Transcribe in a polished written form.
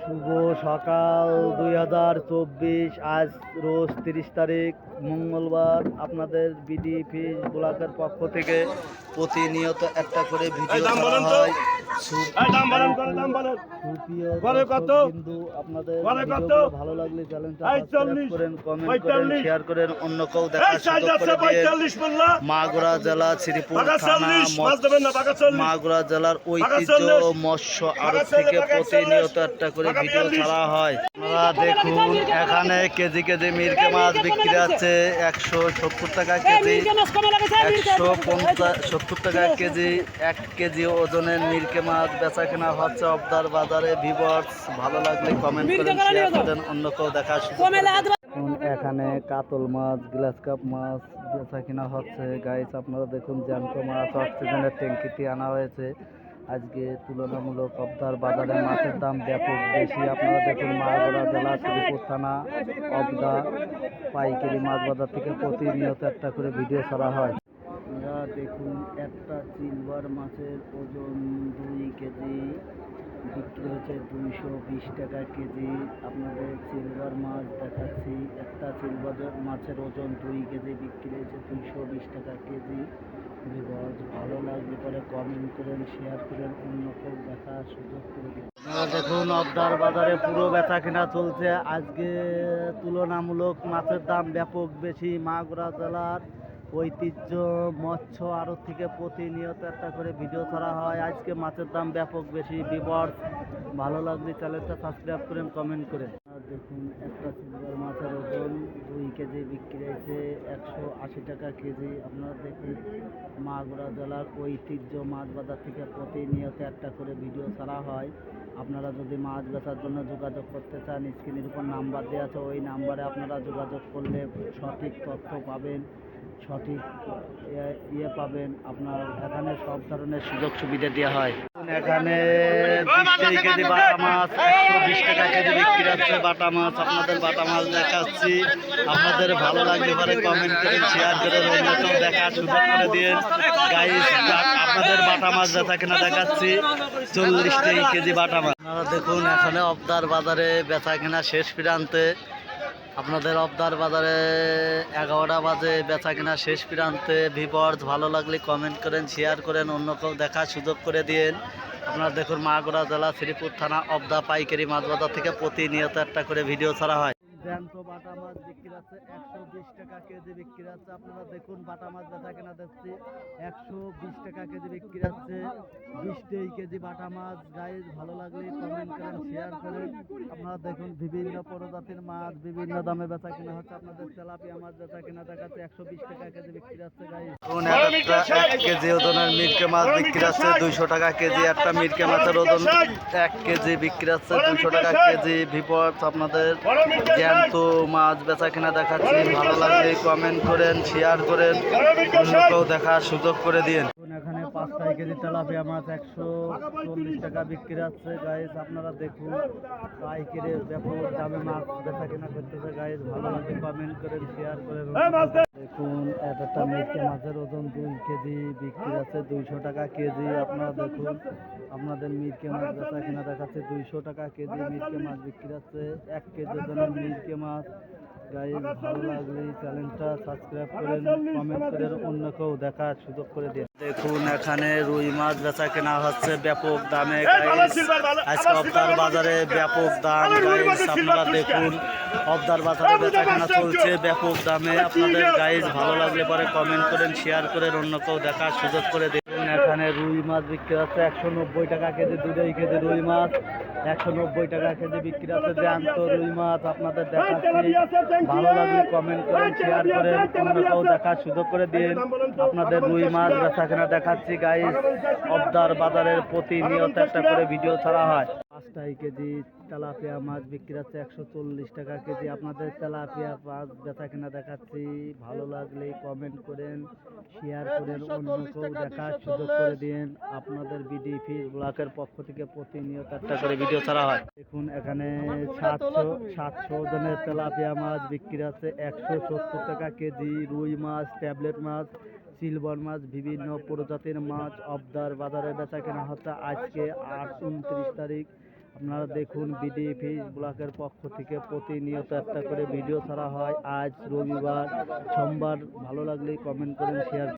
শুভ সকাল 2024। আজ রোজ 30 তারিখ মঙ্গলবার। আপনাদের বিডি ফিশ ব্লকের পক্ষ থেকে প্রতিনিয়ত একটা করে ভিডিও করা হয়। কিন্তু আপনাদের ভিডিওগুলো ভালো লাগলে চ্যানেলটা সাবস্ক্রাইব করেন, কমেন্ট করেন, শেয়ার করেন, অন্য কেউ দেখার সুযোগ করে দিন। মাগুরা জেলা শ্রীপুর থানা মাগুরা জেলার ঐতিহ্য মৎস্য আড়ত থেকে প্রতিনিয়ত একটা করে ভিডিও ছাড়া হয়। আপনারা দেখুন, এখানে কেজি কেজি মিরকে মাছ বিক্রি আছে 170 টাকা কেজি, 170 টাকা কেজি। 1 কেজি ওজনের মিরকে মাছ বেচা কেনা হচ্ছে অবদার বাজারে। ভিউয়ার্স, ভালো লাগলে কমেন্ট করেন, শেয়ার করেন, অন্য কেউ দেখার সুযোগ করে দিন। এখানে কাতল মাছ, গ্লাস কাপ মাছ বেচা কিনা হচ্ছে। গাইস, আপনারা দেখুন, জ্যান্ত মাছ অক্সিজেনের ট্যাঙ্কিতে আনা হয়েছে। আজকে তুলনামূলক অবদার বাজারে মাছের দাম ব্যাপক বেশি। আপনারা দেখুন, মাগুরা জেলা শ্রীপুর থানা অবদা পাইকারি মাছ বাজার থেকে প্রতিনিয়ত একটা করে ভিডিও ছাড়া হয়। আপনারা দেখুন, একটা সিলভার মাছের ওজন 2 কেজি বিক্রি হচ্ছে 220 টাকা কেজি। আপনাদের সিলভার মাছ দেখাচ্ছি। একটা সিলভার মাছের ওজন 2 কেজি বিক্রি হচ্ছে 220 টাকা কেজি। ভালো লাগলে পরে কমেন্ট করেন, শেয়ার করেন, অন্য কেউ দেখার সুযোগ করে দিন। আপনারা দেখুন, অবদার বাজারে পুরো বেচা কেনা চলছে। আজকে তুলনামূলক মাছের দাম ব্যাপক বেশি। মাগুরা জেলার ঐতিহ্য মৎস্য আড়ত থেকে প্রতিনিয়ত একটা করে ভিডিও করা হয়। আজকে মাছের দাম ব্যাপক বেশি। ভিউয়ার্স, ভালো লাগলে চ্যানেলটা সাবস্ক্রাইব করেন, কমেন্ট করেন। দেখুন, একটা সিলভার মাছের ওজন 2 কেজি বিক্রি হয়েছে 180 টাকা কেজি। আপনারা দেখুন, মাগুরা জেলার ঐতিহ্য মাছ বাজার থেকে প্রতিনিয়ত একটা করে ভিডিও ছাড়া হয়। আপনারা যদি মাছ বেচার জন্য যোগাযোগ করতে চান, স্ক্রিনের উপর নাম্বার দেওয়া আছে, ওই নাম্বারে আপনারা যোগাযোগ করলে সঠিক তথ্য পাবেন, সঠিক পাবেন। আপনার এখানে সব ধরনের সুযোগ সুবিধা দেওয়া হয়। এখানে 20 কেজি বাটা মাছ 120 টাকা কেজি বিক্রি হচ্ছে। বাটা মাছ, আপনাদের বাটা মাছ দেখাচ্ছি। আপনাদের ভালো লাগলে পরে কমেন্ট করে, শেয়ার করে, অন্যকেও দেখার সুযোগ করে দিন। গাইস, আপনাদের বাটা মাছ বেচা কেনা দেখাচ্ছি 40 কেজি বাটা মাছ। আপনারা দেখুন, এখানে অবদার বাজারে বেচা কেনা শেষ প্রান্তে। আপনাদের অবদার বাজারে 11টা বাজে, বেচা কেনা শেষ প্রান্তে। ভিউয়ার্স, ভালো লাগলে কমেন্ট করেন, শেয়ার করেন, অন্য কেউ দেখার সুযোগ করে দিন। আপনারা দেখুন, মাগুরা জেলা শ্রীপুর থানা অবদা পাইকারি মাছ বাজার থেকে প্রতিনিয়ত একটা করে ভিডিও ছাড়া হয়। জ্যান্ত বাটা মাছ বিক্রি আছে 120 টাকা কেজি বিক্রি আছে। আপনারা দেখুন, বাটা মাছ বেচা কেনা দেখছি 120 টাকা কেজি বিক্রি আছে। 20 কেজি বাটা মাছ। গাইস, ভালো লাগলে কমেন্ট করেন, শেয়ার করেন। আপনারা দেখুন, বিভিন্ন প্রজাতির মাছ বিভিন্ন দামে বেচা কেনা হচ্ছে। আপনাদের তেলাপিয়া মাছ বেচা কেনা দেখাচ্ছে 120 টাকা কেজি বিক্রি আছে। গাইস, 1 কেজি ওজনের মিরকে মাছ বিক্রি আছে 200 টাকা কেজি। একটা মিরকে মাছের ওজন 1 কেজি বিক্রি আছে 200 টাকা কেজি। ভিউয়ার্স, আপনাদের জ্যান্ত মাছ বেচা কেনা দেখাচ্ছি। ভালো লাগলে কমেন্ট করেন, শেয়ার করেন, অন্য কেউ দেখার সুযোগ করে দিন। এখানে 5 কেজি তেলাপিয়া মাছ 140 টাকা বিক্রি আছে। গাইস, আপনারা দেখুন, পাইকারি ব্যাপক দামে মাছ বেচা কেনা করতেছে। গাইস, ভালো লাগলে কমেন্ট করেন, শেয়ার করেন। দেখুন, একটা মিরকে মাছের ওজন 2 কেজি বিক্রি আছে 200 টাকা কেজি। আপনারা দেখুন, আপনাদের মিরকে মাছ বেচা কেনা দেখাচ্ছে 200 টাকা কেজি। মিরকে মাছ বিক্রি আছে 1 কেজি ওজনের মিরকে মাছ। গাইস, ভালো লাগলে চ্যানেলটা সাবস্ক্রাইব করেন, কমেন্ট করেন, অন্য কেউ দেখার সুযোগ করে দিন। দেখুন, এখানে রুই মাছ বেচা কেনা হচ্ছে ব্যাপক দামে। গাইস, আজকে অবদার বাজারে ব্যাপক দাম। গাইস, আপনারা দেখুন, অবদার বাজারে বেচা কেনা চলছে ব্যাপক দামে। আপনাদের গাইস, ভালো লাগলে পরে কমেন্ট করেন, শেয়ার করেন, অন্য কেউ দেখার সুযোগ করে দিন। এখানে রুই মাছ বিক্রি হচ্ছে 190 টাকা কেজি। 2 কেজি রুই মাছ 190 টাকা কেজি বিক্রি হচ্ছে। জ্যান্ত রুই মাছ আপনাদের দেখাচ্ছি। ভালো লাগলে কমেন্ট করেন, শেয়ার করেন, অন্য কেউ দেখার সুযোগ করে দিন। আপনাদের রুই মাছ বেচা কেনা দেখাচ্ছি। গাইস, অবদার বাজারের প্রতিনিয়ত একটা করে ভিডিও ছাড়া হয়। 5 কেজি তেলাপিয়া মাছ বিক্রি হচ্ছে 140 টাকা কেজি। আপনাদের তেলাপিয়া মাছ বেচা কেনা দেখাচ্ছি। ভালো লাগলে কমেন্ট করেন, শেয়ার করেন, অন্য কেউ দেখার সুযোগ করে দিন। আপনাদের বিডি ফিশ ব্লকের পক্ষ থেকে প্রতিনিয়ত একটা করে ভিডিও ছাড়া হয়। দেখুন, এখানে 700 ওজনের তেলাপিয়া মাছ বিক্রি আছে 170 টাকা কেজি। রুই মাছ, ট্যাবলেট মাছ, সিলভার মাছ, বিভিন্ন প্রজাতির মাছ অবদার বাজারে বেচা কেনা হচ্ছে। আজকে 29 তারিখ আপনারা দেখুন বিডি ফিশ ব্লকের পক্ষ থেকে প্রতিনিয়ত একটা করে ভিডিও ছাড়া হয়। আজ রবিবার, সোমবার। ভালো লাগলে কমেন্ট করেন, শেয়ার